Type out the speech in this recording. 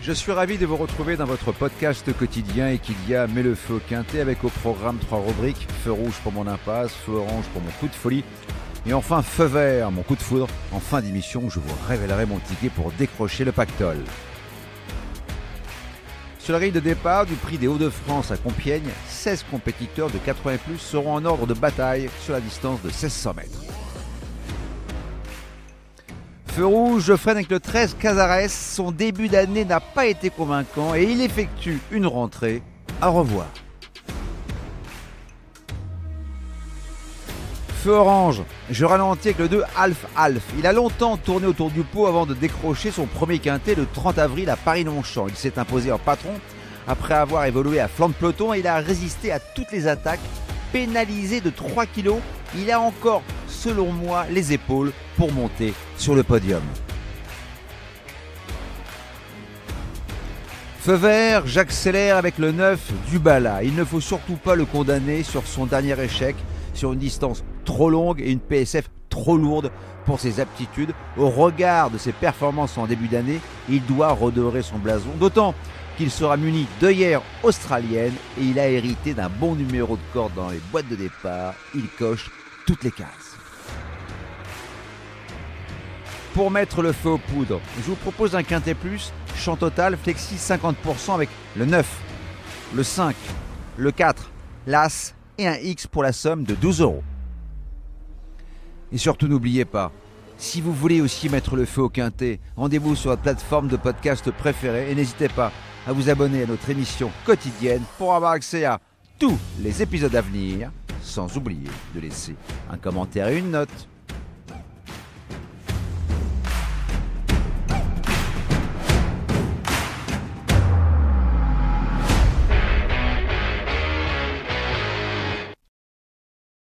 Je suis ravi de vous retrouver dans votre podcast quotidien et qu'il y a Mets le feu au quintet avec au programme 3 rubriques: feu rouge pour mon impasse, feu orange pour mon coup de folie et enfin feu vert, mon coup de foudre. En fin d'émission, je vous révélerai mon ticket pour décrocher le pactole. Sur la grille de départ du prix des Hauts-de-France à Compiègne, 16 compétiteurs de 80 et plus seront en ordre de bataille sur la distance de 1600 mètres. Feu rouge, je freine avec le 13 Cazares. Son début d'année n'a pas été convaincant et il effectue une rentrée. Au revoir. Feu orange, je ralentis avec le 2 Alf. Il a longtemps tourné autour du pot avant de décrocher son premier quintet le 30 avril à Paris-Longchamp. Il s'est imposé en patron après avoir évolué à flanc de peloton et il a résisté à toutes les attaques. Pénalisé de 3 kilos, il a encore, selon moi, les épaules pour monter sur le podium. Feu vert, j'accélère avec le 9 Dubala. Il ne faut surtout pas le condamner sur son dernier échec, sur une distance trop longue et une PSF trop lourde pour ses aptitudes. Au regard de ses performances en début d'année, il doit redorer son blason, d'autant qu'il sera muni d'œillères australiennes et il a hérité d'un bon numéro de corde dans les boîtes de départ. Il coche toutes les cases. Pour mettre le feu aux poudres, je vous propose un quintet plus, champ total, flexi 50% avec le 9, le 5, le 4, l'As et un X pour la somme de 12 €. Et surtout n'oubliez pas, si vous voulez aussi mettre le feu au quintet, rendez-vous sur votre plateforme de podcast préférée et n'hésitez pas à vous abonner à notre émission quotidienne pour avoir accès à tous les épisodes à venir, sans oublier de laisser un commentaire et une note.